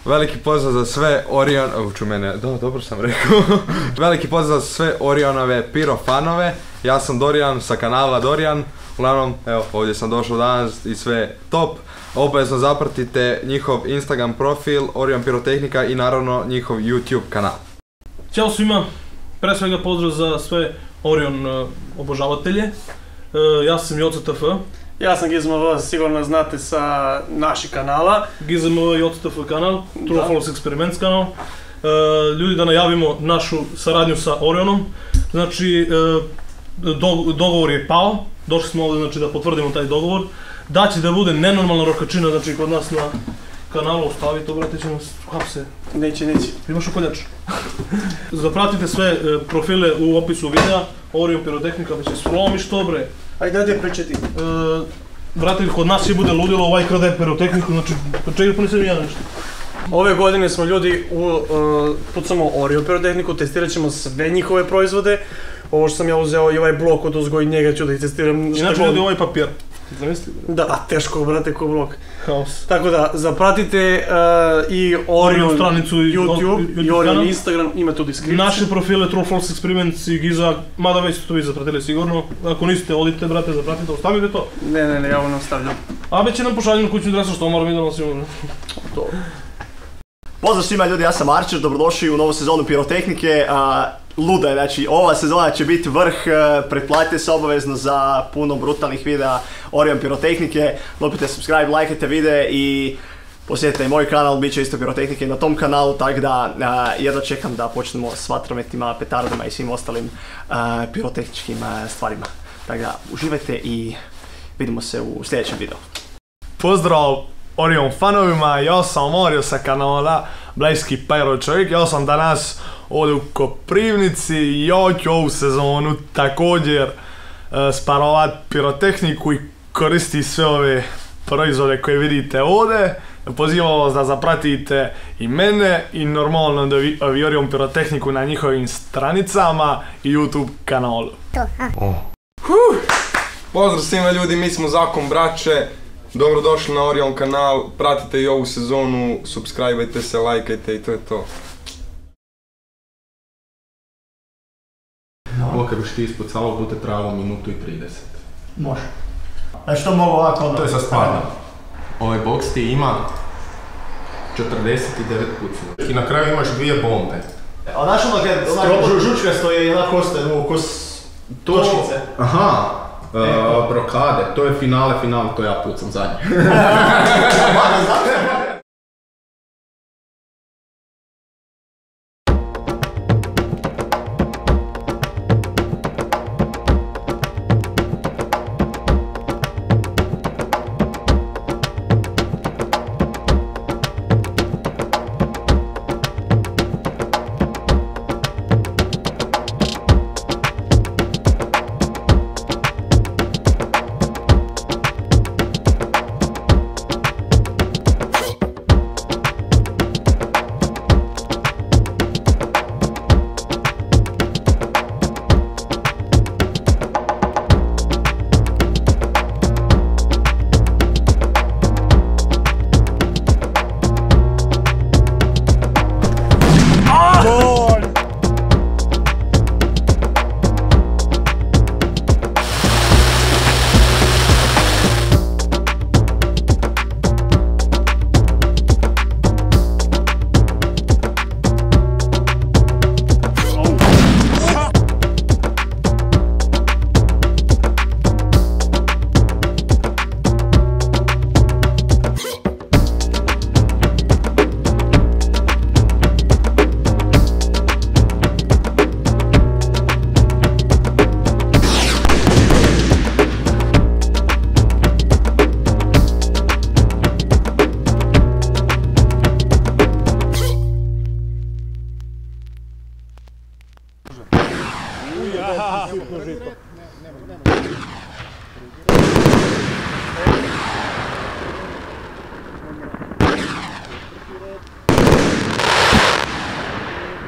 Veliki pozdrav za sve Orion... dobro sam rekao. Veliki pozdrav za sve Orionove Piro fanove. Ja sam Dorijan sa kanala Dorijan. Uglavnom, evo, ovdje sam došao danas i sve top. Obavezno zapratite njihov Instagram profil Orion Pirotehnika i naravno njihov YouTube kanal. Ćao svima, pre svega pozdrav za sve Orion obožavatelje. Ja sam JocoTF. Ja sam GizmoV, sigurno znate sa naših kanala. GizmoV JocoTF kanal, True False Experiments kanal. Ljudi, da najavimo našu saradnju sa Orionom. Znači, dogovor je pao. Došli smo ovdje, znači, da potvrdimo taj dogovor. Da će da bude nenormalna rokačina, znači, kod nas na kanalu. Ostavi to, brate, ćemo hapse. Neće. Imaš ukoljač. Zapratite sve profile u opisu videa. Orion Pirotehnika, već je slomiš to, bre. Ajde, dajte pričati. Brate, kod nas će bude ludilo, ovaj krade pirotehniku, znači, čekaj, pa nisam ja nešto. Ove godine smo ljudi pucamo Orion Pirotehniku, testirat ćemo sve njihove proizvode. Ovo što sam ja uzeo i ovaj blok od uzgoj, njega ću da ih testiram. Inače ljudi ovaj papir. Zamisli? Da, teško, brate, ko blok. Haos. Tako da, zapratite i Orion stranicu YouTube i Orion Instagram, imate u deskripciji. Naše profile True False Experiments i Giza, mada već ste to vi zapratili sigurno. Ako niste, odite, brate, zapratite, ostavite to. Ne, ja ovo ne ostavljam. A već će nam pošalju na kućnu adresu, što moramo i da nosimo. To. Pozdrav svima ljudi, ja sam Archer, dobrodošli u novu sezonu Pirotehnike. Luda je, znači ova sezona će biti vrh, pretplatite se obavezno za puno brutalnih videa Orion Pirotehnike, lupite subscribe, lajkajte videe i posjetite i moj kanal, bit će isto Pirotehnike na tom kanalu, tako da jedva čekam da počnemo s vatrometima, petardama i svim ostalim pirotehničkim stvarima. Tako da uživajte i vidimo se u sljedećem videu. Pozdrav Orion fanovima, ja sam Mario sa kanala Blejski Pyro čovjek, ja sam danas ovdje u Koprivnici i ja ću ovu sezonu također sparovat pirotehniku i koristiti sve ove proizvode koje vidite ovdje. Pozivam vas da zapratite i mene i normalno da vi Orion Pirotehniku na njihovim stranicama i YouTube kanalu. Pozdrav svima ljudi, mi smo Zakon braće. Dobrodošli na Orion kanal, pratite i ovu sezonu, subscribeajte se, lajkajte i to je to. Ovo kad biš ti ispucalo, bude trajalo minutu i 30. Može. Znači to mogu ovako onda... To je sa spadom. Ovaj boks ti ima 49 pucnja. I na kraju imaš 2 bombe. A znaš ono kad žučkasto je jedna kosta, kos točkice? Aha. Brokade, to je finale, to ja pucam zadnje.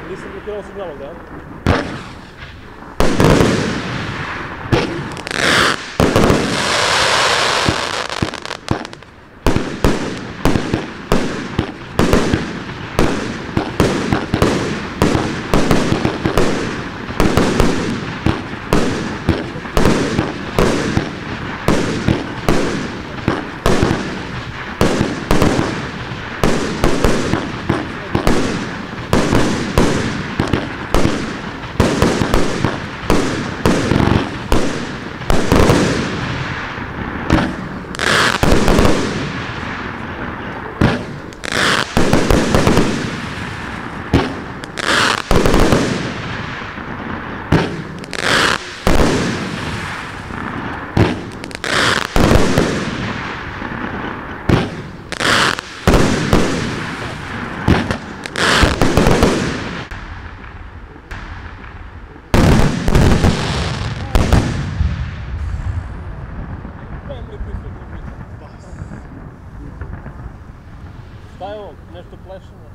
Nisam blokirao signalom, da? evo, nešto plešemo.